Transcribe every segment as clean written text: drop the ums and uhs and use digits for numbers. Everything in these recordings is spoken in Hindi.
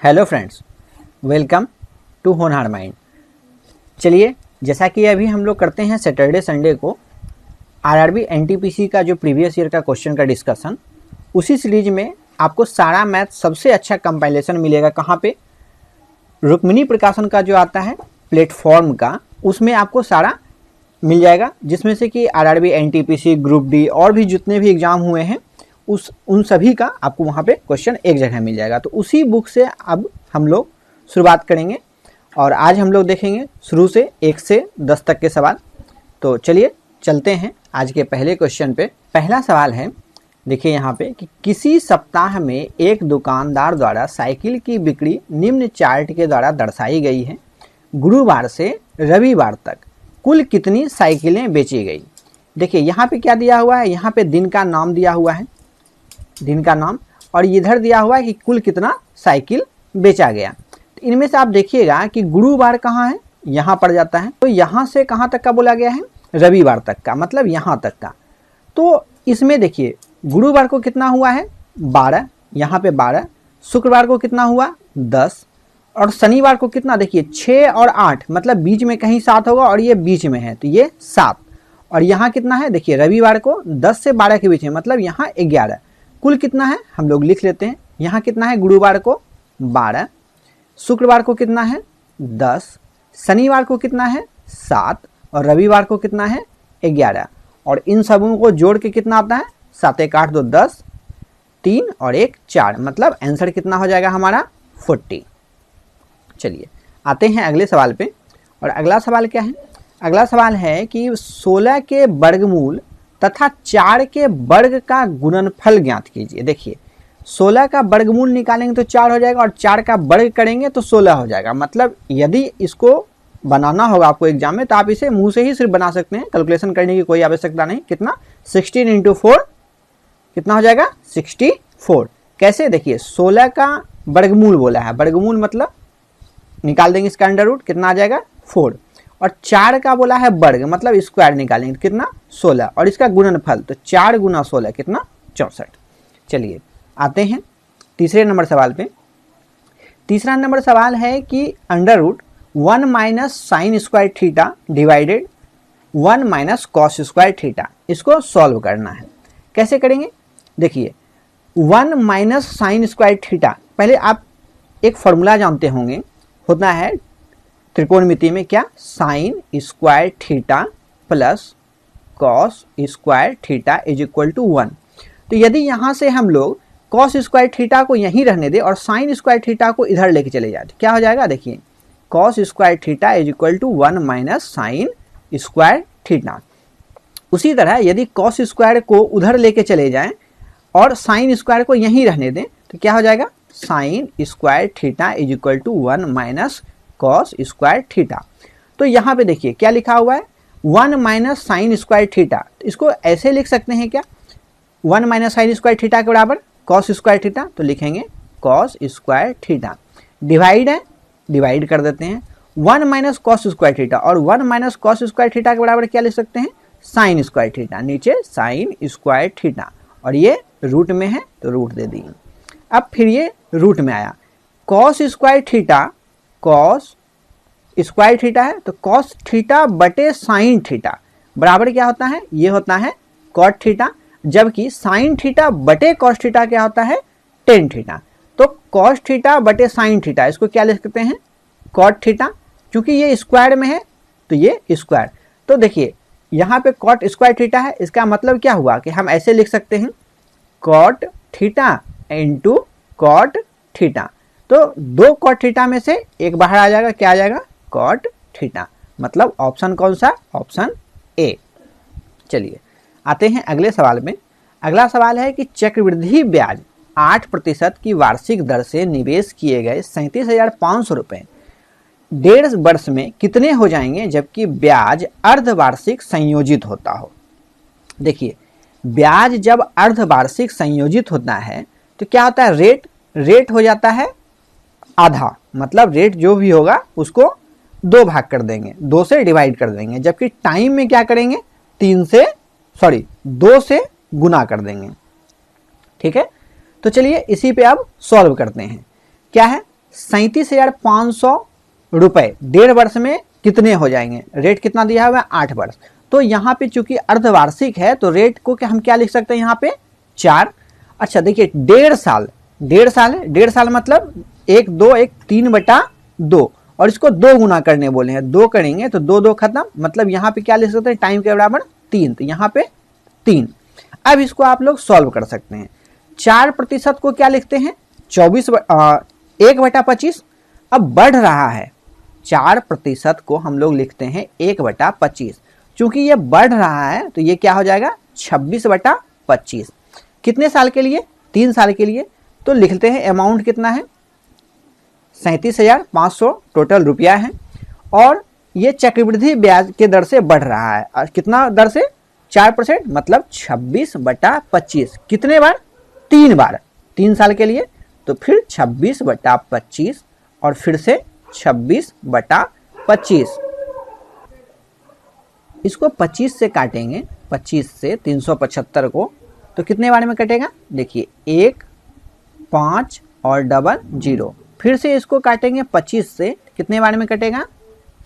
हेलो फ्रेंड्स, वेलकम टू होनहार माइंड। चलिए, जैसा कि अभी हम लोग करते हैं सैटरडे संडे को आरआरबी एनटीपीसी का जो प्रीवियस ईयर का क्वेश्चन का डिस्कशन, उसी सीरीज में आपको सारा मैथ सबसे अच्छा कंपाइलेशन मिलेगा। कहाँ पे? रुक्मिणी प्रकाशन का जो आता है प्लेटफॉर्म का, उसमें आपको सारा मिल जाएगा, जिसमें से कि आरआरबी एनटीपीसी, ग्रुप डी और भी जितने भी एग्जाम हुए हैं उन सभी का आपको वहाँ पे क्वेश्चन एक जगह मिल जाएगा। तो उसी बुक से अब हम लोग शुरुआत करेंगे और आज हम लोग देखेंगे शुरू से 1 से 10 तक के सवाल। तो चलिए चलते हैं आज के पहले क्वेश्चन पे। पहला सवाल है, देखिए यहाँ पे कि किसी सप्ताह में एक दुकानदार द्वारा साइकिल की बिक्री निम्न चार्ट के द्वारा दर्शाई गई है। गुरुवार से रविवार तक कुल कितनी साइकिलें बेची गई? देखिए यहाँ पे क्या दिया हुआ है, यहाँ पे दिन का नाम दिया हुआ है, दिन का नाम, और इधर दिया हुआ है कि कुल कितना साइकिल बेचा गया। तो इनमें से आप देखिएगा कि गुरुवार कहाँ है, यहाँ पड़ जाता है। तो यहाँ से कहाँ तक का बोला गया है? रविवार तक का, मतलब यहाँ तक का। तो इसमें देखिए गुरुवार को कितना हुआ है? 12, यहाँ पे 12। शुक्रवार को कितना हुआ? 10। और शनिवार को कितना? देखिए 6 और 8, मतलब बीच में कहीं 7 होगा और ये बीच में है तो ये 7। और यहाँ कितना है? देखिए रविवार को 10 से 12 के बीच में, मतलब यहाँ 11। कुल कितना है हम लोग लिख लेते हैं। यहाँ कितना है? गुरुवार को 12, शुक्रवार को कितना है? 10, शनिवार को कितना है? 7 और रविवार को कितना है? 11। और इन सबों को जोड़ के कितना आता है? 7 1 8 2 10, 3 और 1 4, मतलब आंसर कितना हो जाएगा हमारा? 40। चलिए आते हैं अगले सवाल पे। और अगला सवाल क्या है? अगला सवाल है कि 16 के वर्गमूल तथा 4 के वर्ग का गुणनफल ज्ञात कीजिए। देखिए 16 का वर्गमूल निकालेंगे तो 4 हो जाएगा और 4 का वर्ग करेंगे तो 16 हो जाएगा। मतलब यदि इसको बनाना होगा आपको एग्जाम में तो आप इसे मुंह से ही सिर्फ बना सकते हैं, कैलकुलेशन करने की कोई आवश्यकता नहीं। कितना? 16 × 4 कितना हो जाएगा? 64। कैसे? देखिए 16 का वर्गमूल बोला है, वर्गमूल मतलब निकाल देंगे इसका अंडर रूट, कितना आ जाएगा? 4। और 4 का बोला है वर्ग, मतलब स्क्वायर निकालेंगे, कितना? 16। और इसका गुणनफल तो 4 × 16 कितना? 64। चलिए आते हैं तीसरे नंबर सवाल पे। तीसरा नंबर सवाल है कि under root 1 - sine square theta divided 1 - cos square theta, इसको सॉल्व करना है। कैसे करेंगे? देखिए 1 - साइन स्क्वायर थीटा, पहले आप एक फॉर्मूला जानते होंगे, होता है त्रिकोणमिति में क्या? Sine square theta plus cos square theta is equal to 1। तो यदि यहाँ से हम लोग कॉस स्क्वायर थीटा को यहीं रहने दें और साइन स्क्वायर थीटा को इधर लेके चले जाए तो क्या हो जाएगा? देखिए cos square theta is equal to 1 - sine square theta. उसी तरह यदि कॉस स्क्वायर को उधर लेके चले जाएं और साइन स्क्वायर को यहीं रहने दें तो क्या हो जाएगा? Sine square theta is equal to 1 - cos square theta. तो यहाँ पे देखिए क्या लिखा हुआ है? 1 - साइन स्क्वायर थीटा। इसको ऐसे लिख सकते हैं क्या? 1 - साइन स्क्वायर थीटा के बराबर कॉस स्क्वायर थीटा, तो लिखेंगे कॉस स्क्वायर थीटा। डिवाइड है, डिवाइड कर देते हैं। 1 - कॉस स्क्वायर थीटा और 1 - कॉस स्क्वायर थीटा के बराबर क्या लिख सकते हैं? साइन स्क्वायर थीटा, नीचे साइन स्क्वायर थीटा, और ये रूट में है तो रूट दे दिए। अब फिर ये रूट में आया, cos square theta, cos square theta है तो कॉस थीटा बटे साइन थीटा बराबर क्या होता है? ये होता है कॉट थीटा, जबकि साइन थीटा बटे कॉस थीटा क्या होता है? Tan theta. तो कॉस थीटा बटे साइन थीटा, इसको क्या लिख सकते हैं? Cot theta. क्योंकि ये स्क्वायर में है तो ये स्क्वायर। तो देखिए यहाँ पे कॉट स्क्वायर थीटा है, इसका मतलब क्या हुआ कि हम ऐसे लिख सकते हैं cot theta into cot theta. तो 2 कॉट थीटा में से एक बाहर आ जाएगा, क्या आ जाएगा? Cot theta. मतलब ऑप्शन कौन सा? Option A. चलिए आते हैं अगले सवाल में। अगला सवाल है कि चक्रवृद्धि ब्याज 8% की वार्षिक दर से निवेश किए गए 37,500 रुपये 1.5 वर्ष में कितने हो जाएंगे जबकि ब्याज अर्धवार्षिक संयोजित होता हो? देखिए ब्याज जब अर्धवार्षिक संयोजित होता है तो क्या होता है? रेट हो जाता है आधा, मतलब रेट जो भी होगा उसको 2 भाग कर देंगे, 2 से डिवाइड कर देंगे, जबकि टाइम में क्या करेंगे? 2 से गुना कर देंगे। ठीक है, तो चलिए इसी पे अब सॉल्व करते हैं। क्या है? 37,500 रुपए 1.5 वर्ष में कितने हो जाएंगे। रेट कितना दिया हुआ है 8 वर्ष। तो यहाँ पे चूंकि अर्धवार्षिक है तो रेट को हम क्या लिख सकते हैं यहाँ पे 4। अच्छा देखिए 1.5 साल मतलब 1 2 1 3/2 और इसको 2 गुना करने बोले हैं, 2 करेंगे तो 2 2 खत्म, मतलब यहाँ पे क्या लिख सकते हैं टाइम के बराबर 3, तो यहाँ पे 3। अब इसको आप लोग सॉल्व कर सकते हैं। 4% को क्या लिखते हैं 1/25। अब बढ़ रहा है 4% को हम लोग लिखते हैं 1/25। चूंकि ये बढ़ रहा है तो ये क्या हो जाएगा 26/25। कितने साल के लिए 3 साल के लिए। तो लिखते हैं अमाउंट कितना है 37,500 टोटल रुपया है और ये चक्रवृद्धि ब्याज के दर से बढ़ रहा है। और कितना दर से 4% मतलब 26/25। कितने बार 3 बार 3 साल के लिए। तो फिर 26/25 और फिर से 26/25। इसको 25 से काटेंगे, 25 से 375 को, तो कितने बार में कटेगा देखिए 1 5 और डबल 0। फिर से इसको काटेंगे 25 से, कितने बार में कटेगा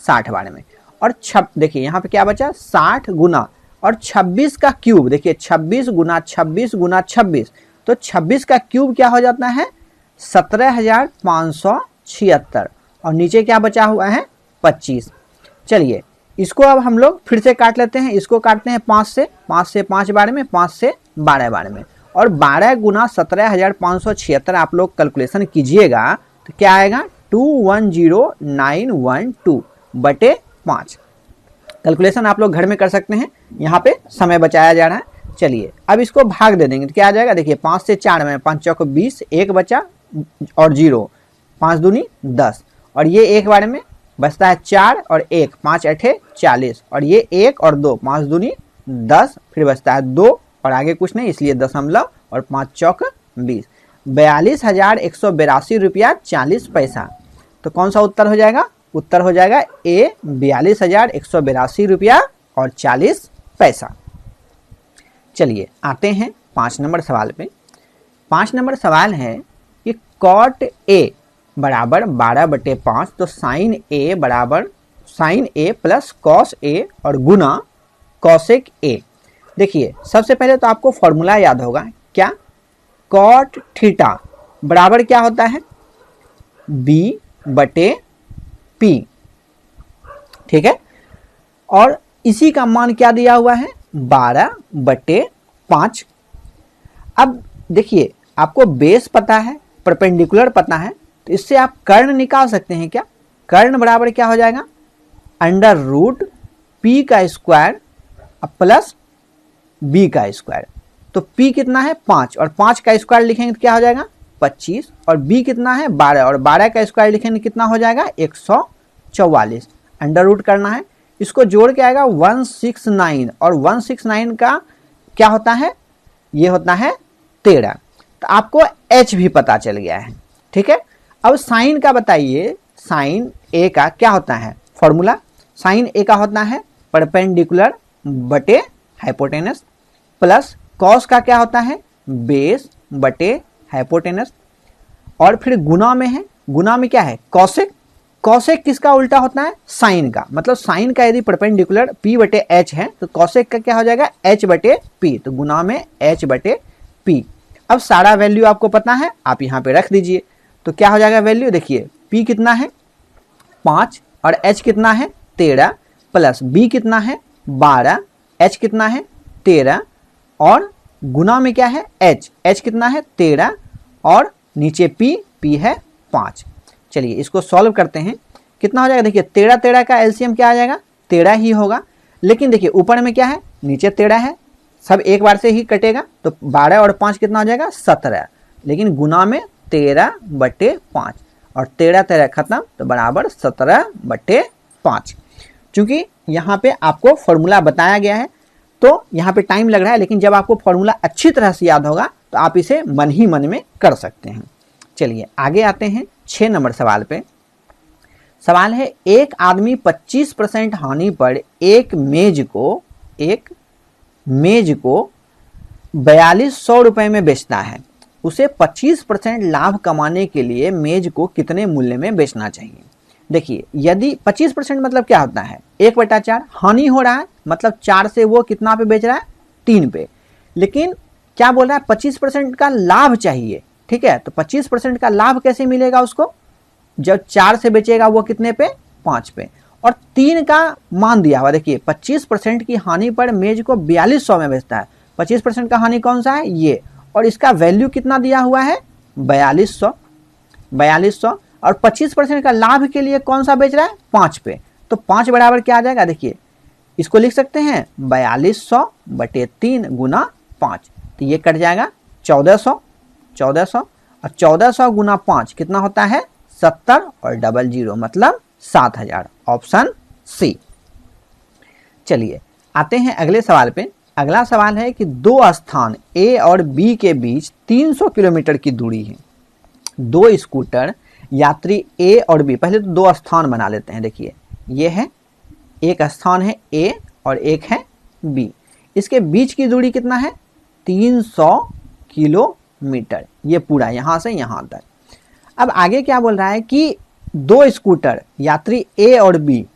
60 बार में। और देखिए यहाँ पे क्या बचा 60 गुना और 26 का क्यूब, देखिए 26 गुना 26 गुना 26, तो 26 का क्यूब क्या हो जाता है 17,576 और नीचे क्या बचा हुआ है 25। चलिए इसको अब हम लोग फिर से काट लेते हैं। इसको काटते हैं 5 से 5 बार में, 5 से 12 बार में, और 12 गुना 17,576 आप लोग कैलकुलेशन कीजिएगा तो क्या आएगा 210912/5। कैलकुलेशन आप लोग घर में कर सकते हैं, यहाँ पे समय बचाया जा रहा है। चलिए अब इसको भाग दे देंगे तो क्या आ जाएगा देखिए 5 से 4 में 5 चौक 20, 1 बचा और 0, 5 दूनी 10 और ये एक बार में बचता है 4 और 1, 5 8 40 और ये 1 और 2, 5 दूनी 10, फिर बचता है 2 और आगे कुछ नहीं इसलिए दशमलव और 5 चौक 20, 42,182 रुपया 40 पैसा। तो कौन सा उत्तर हो जाएगा, उत्तर हो जाएगा ए 42,182 रुपया और 40 पैसा। चलिए आते हैं 5 नंबर सवाल पे। 5 नंबर सवाल है कि कॉट ए बराबर 12/5, तो साइन ए बराबर sign A plus cos A और गुना कॉसेक ए। देखिए सबसे पहले तो आपको फॉर्मूला याद होगा क्या, कॉट थीटा बराबर क्या होता है B/P, ठीक है। और इसी का मान क्या दिया हुआ है 12/5। अब देखिए आपको बेस पता है, परपेंडिकुलर पता है, तो इससे आप कर्ण निकाल सकते हैं क्या। कर्ण बराबर क्या हो जाएगा √P का स्क्वायर प्लस B का स्क्वायर। तो P कितना है 5 और 5 का स्क्वायर लिखेंगे तो क्या हो जाएगा 25 और B कितना है 12 और 12 का स्क्वायर लिखेंगे कितना हो जाएगा 144। अंडर रूट करना है, इसको जोड़ के आएगा 169 और 169 का क्या होता है, ये होता है 13। तो आपको H भी पता चल गया है, ठीक है। अब साइन का बताइए, साइन A का क्या होता है फॉर्मूला, साइन A का होता है परपेंडिकुलर बटे हाइपोटेनस प्लस कॉस का क्या होता है बेस बटे हाइपोटेनस और फिर गुना में है, गुना में क्या है कॉसेक। कॉसेक किसका उल्टा होता है साइन का, मतलब साइन का यदि परपेंडिकुलर P/H है तो कॉसेक का क्या हो जाएगा H/P, तो गुना में H/P। अब सारा वैल्यू आपको पता है, आप यहाँ पे रख दीजिए तो क्या हो जाएगा वैल्यू, देखिए P कितना है 5 और H कितना है 13 प्लस B कितना है 12, H कितना है 13 और गुना में क्या है H कितना है 13 और नीचे P है 5। चलिए इसको सॉल्व करते हैं, कितना हो जाएगा देखिए 13 का एलसीएम क्या आ जाएगा 13 ही होगा, लेकिन देखिए ऊपर में क्या है नीचे 13 है, सब एक बार से ही कटेगा तो 12 और 5 कितना हो जाएगा 17, लेकिन गुना में 13/5 और 13 खत्म तो बराबर 17/5। चूंकि यहाँ पे आपको फॉर्मूला बताया गया है तो यहाँ पे टाइम लग रहा है, लेकिन जब आपको फॉर्मूला अच्छी तरह से याद होगा तो आप इसे मन ही मन में कर सकते हैं। चलिए आगे आते हैं 6 नंबर सवाल पे। सवाल है एक आदमी 25% हानि पर एक मेज को 4200 रुपए में बेचता है, उसे 25% लाभ कमाने के लिए मेज को कितने मूल्य में बेचना चाहिए। देखिए यदि 25% मतलब क्या होता है, 1/4 हानि हो रहा है, मतलब 4 से वो कितना पे बेच रहा है, 3 पे। लेकिन क्या बोल रहा है, 25% का लाभ चाहिए। ठीक है, तो 25% का लाभ कैसे मिलेगा उसको, जब 4 से बेचेगा वो कितने पे, 5 पे, और 3 का मान दिया हुआ। देखिए 25% की हानि पर मेज को 4200 में बेचता है। 25% का हानि कौन सा है, ये, और इसका वैल्यू कितना दिया हुआ है, 4200। और 25% का लाभ के लिए कौन सा बेच रहा है, 5 पे। तो 5 बराबर क्या आ जाएगा, देखिए इसको लिख सकते हैं 4200/3 गुना 5, तो ये कट जाएगा 1400। और 1400 गुना 5 कितना होता है, 70 और 00 मतलब 7000, ऑप्शन सी। चलिए आते हैं अगले सवाल पे। अगला सवाल है कि दो स्थान ए और बी के बीच 300 किलोमीटर की दूरी है। दो स्कूटर यात्री ए और बी, पहले तो दो स्थान बना लेते हैं। देखिए ये है, एक स्थान है ए और एक है बी, इसके बीच की दूरी कितना है, 300 किलोमीटर, ये पूरा यहां से यहां तक। अब आगे क्या बोल रहा है कि दो स्कूटर यात्री ए और बी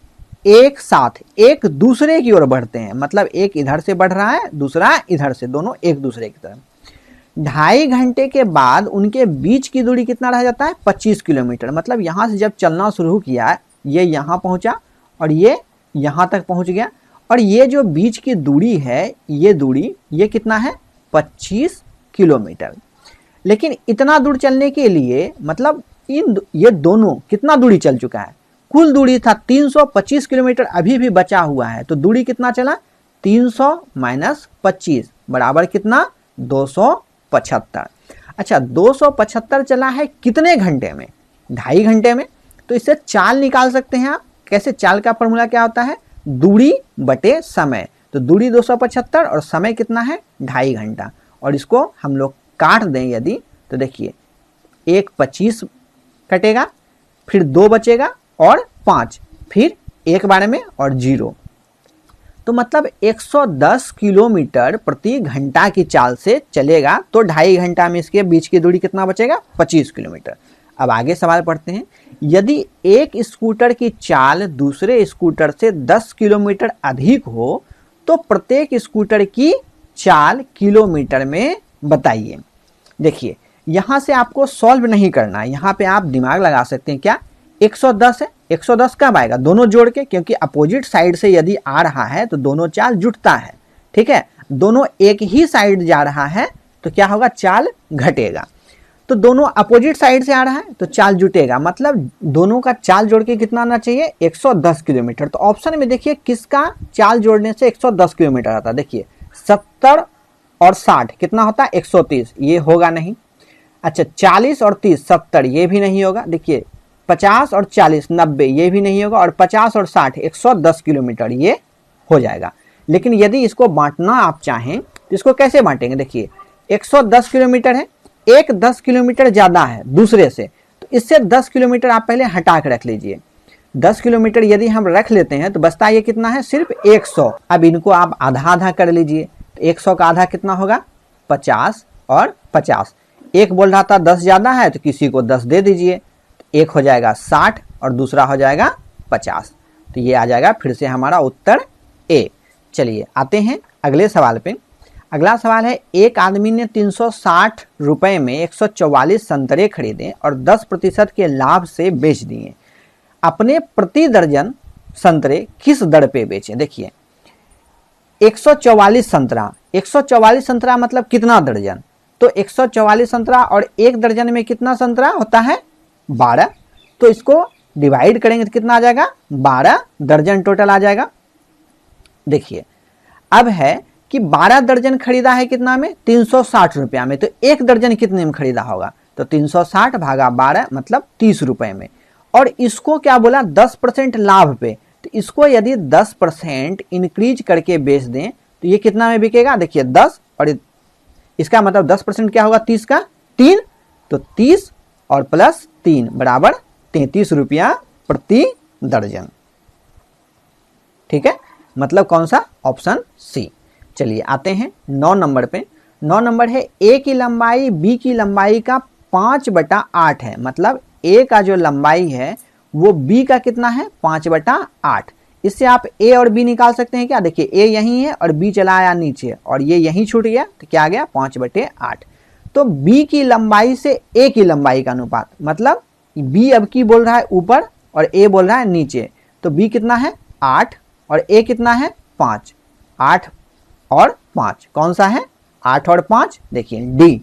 एक साथ एक दूसरे की ओर बढ़ते हैं, मतलब एक इधर से बढ़ रहा है, दूसरा इधर से, दोनों एक दूसरे की तरफ। 2.5 घंटे के बाद उनके बीच की दूरी कितना रह जाता है, 25 किलोमीटर। मतलब यहां से जब चलना शुरू किया, ये यहां पहुंचा और ये यहां तक पहुंच गया, और ये जो बीच की दूरी है, ये दूरी ये कितना है, 25 किलोमीटर। लेकिन इतना दूर चलने के लिए मतलब ये दोनों कितना दूरी चल चुका है, कुल दूरी था 325 किलोमीटर, अभी भी बचा हुआ है। तो दूरी कितना चला, 300 माइनस 25 बराबर कितना, 275। अच्छा 275 चला है कितने घंटे में, 2.5 घंटे में। तो इससे चाल निकाल सकते हैं आप। कैसे, चाल का फॉर्मूला क्या होता है, दूरी बटे समय। तो दूरी 275 और समय कितना है, 2.5 घंटा। और इसको हम लोग काट दें यदि, तो देखिए एक 25 कटेगा, फिर 2 बचेगा और 5, फिर एक बार में और 0। तो मतलब 110 किलोमीटर प्रति घंटा की चाल से चलेगा, तो 2.5 घंटा में इसके बीच की दूरी कितना बचेगा, 25 किलोमीटर। अब आगे सवाल पढ़ते हैं। यदि एक स्कूटर की चाल दूसरे स्कूटर से 10 किलोमीटर अधिक हो तो प्रत्येक स्कूटर की चाल किलोमीटर में बताइए। देखिए यहां से आपको सॉल्व नहीं करना है, यहां पे आप दिमाग लगा सकते हैं। क्या 110 है, 110 कब आएगा, दोनों जोड़ के, क्योंकि अपोजिट साइड से यदि आ रहा है तो दोनों चाल जुटता है। ठीक है, दोनों एक ही साइड जा रहा है तो क्या होगा, चाल घटेगा। तो दोनों अपोजिट साइड से आ रहा है तो चाल जुटेगा, मतलब दोनों का चाल जोड़ के कितना आना चाहिए, 110 किलोमीटर। तो ऑप्शन में देखिए किसका चाल जोड़ने से 110 किलोमीटर आता है। देखिए 70 और 60 कितना होता है, 130, ये होगा नहीं। अच्छा 40 और 30 70, ये भी नहीं होगा। देखिए 50 और 40 90, ये भी नहीं होगा। और 50 और 60 110 किलोमीटर, ये हो जाएगा। लेकिन यदि इसको बांटना आप चाहें तो इसको कैसे बांटेंगे, देखिए 110 किलोमीटर है, एक 10 किलोमीटर ज्यादा है दूसरे से, तो इससे 10 किलोमीटर आप पहले हटा के रख लीजिए। 10 किलोमीटर यदि हम रख लेते हैं तो बचता ये कितना है, सिर्फ 100। अब इनको आप आधा आधा कर लीजिए, तो 100 का आधा कितना होगा, 50 और 50। एक बोल रहा था 10 ज्यादा है तो किसी को 10 दे दीजिए, एक हो जाएगा 60 और दूसरा हो जाएगा 50। तो ये आ जाएगा फिर से हमारा उत्तर ए। चलिए आते हैं अगले सवाल पे। अगला सवाल है, एक आदमी ने 360 रुपए में 144 संतरे खरीदे और 10% के लाभ से बेच दिए। अपने प्रति दर्जन संतरे किस दर पे बेचे। देखिए 144 संतरा, 144 संतरा मतलब कितना दर्जन, तो 144 संतरा और एक दर्जन में कितना संतरा होता है, 12। तो इसको डिवाइड करेंगे तो कितना आ जाएगा, 12 दर्जन टोटल आ जाएगा। देखिए अब है कि 12 दर्जन खरीदा है कितना में, 360 रुपया में। तो एक दर्जन कितने में खरीदा होगा, तो 360 भागा 12 मतलब 30 रुपए में। और इसको क्या बोला, 10% लाभ पे। तो इसको यदि 10% इंक्रीज करके बेच दें तो ये कितना में बिकेगा, देखिए 10 और इसका मतलब 10% क्या होगा, 30 का 3, तो 30 और प्लस 3 बराबर 33 रुपया प्रति दर्जन। ठीक है, मतलब कौन सा, ऑप्शन सी। चलिए आते हैं 9 नंबर पे। 9 नंबर है ए की लंबाई बी की लंबाई का 5/8 है, मतलब ए का जो लंबाई है वो बी का कितना है 5/8। इससे आप ए और बी निकाल सकते हैं क्या, देखिए ए यहीं है और बी चला आया नीचे और ये यहीं छूट गया तो क्या आ गया 5/8। तो बी की लंबाई से ए की लंबाई का अनुपात, मतलब बी अब की बोल रहा है ऊपर और ए बोल रहा है नीचे, तो बी कितना है 8 और ए कितना है 5। 8 और 5 कौन सा है 8 और 5, देखिए डी।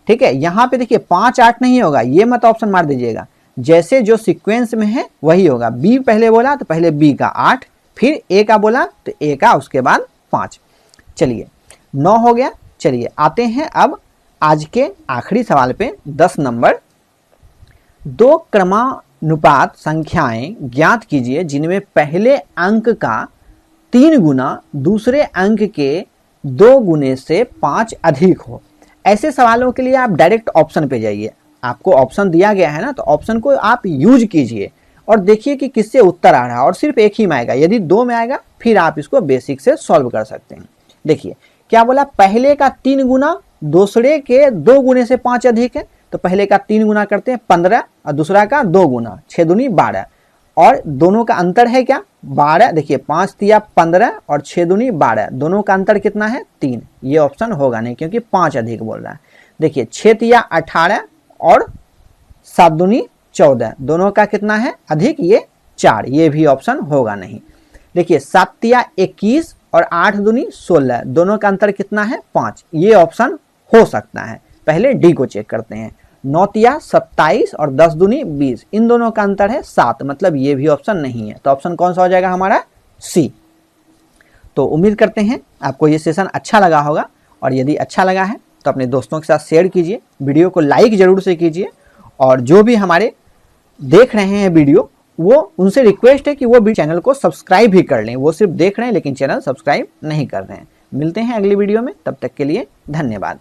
ठीक है, यहाँ पे देखिए 5 8 नहीं होगा, ये मत ऑप्शन मार दीजिएगा, जैसे जो सीक्वेंस में है वही होगा। बी पहले बोला तो पहले बी का 8, फिर ए का बोला तो ए का उसके बाद 5। चलिए 9 हो गया। चलिए आते हैं अब आज के आखिरी सवाल पे 10 नंबर। 2 क्रमानुपात संख्याएं ज्ञात कीजिए जिनमें पहले अंक का 3 गुना दूसरे अंक के 2 गुने से 5 अधिक हो। ऐसे सवालों के लिए आप डायरेक्ट ऑप्शन पे जाइए, आपको ऑप्शन दिया गया है ना, तो ऑप्शन को आप यूज कीजिए और देखिए कि किससे उत्तर आ रहा है, और सिर्फ एक ही में आएगा। यदि 2 में आएगा फिर आप इसको बेसिक से सॉल्व कर सकते हैं। देखिए क्या बोला, पहले का 3 गुना दूसरे के 2 गुने से 5 अधिक है, तो पहले का 3 गुना करते हैं 15 और दूसरा का 2 गुना 6 दूनी 12, और दोनों का अंतर है क्या 12। देखिए 5 तिया 15 और 6 दूनी 12, दोनों का अंतर कितना है 3। ये ऑप्शन होगा नहीं क्योंकि 5 अधिक बोल रहा है। देखिए 6 तिया 18 और 7 दूनी 14, दोनों का कितना है अधिक, ये 4, ये भी ऑप्शन होगा नहीं। देखिए 7 तिया 21 और 8 दूनी 16, दोनों का अंतर कितना है 5, ये ऑप्शन हो सकता है। पहले डी को चेक करते हैं। 9 तिया 27 और 10 दूनी 20, इन दोनों का अंतर है 7, मतलब ये भी ऑप्शन नहीं है। तो ऑप्शन कौन सा हो जाएगा हमारा सी। तो उम्मीद करते हैं आपको ये सेशन अच्छा लगा होगा, और यदि अच्छा लगा है तो अपने दोस्तों के साथ शेयर कीजिए, वीडियो को लाइक जरूर से कीजिए, और जो भी हमारे देख रहे हैं वीडियो वो उनसे रिक्वेस्ट है कि वो भी चैनल को सब्सक्राइब भी कर लें। वो सिर्फ देख रहे हैं लेकिन चैनल सब्सक्राइब नहीं कर रहे हैं। मिलते हैं अगली वीडियो में, तब तक के लिए धन्यवाद।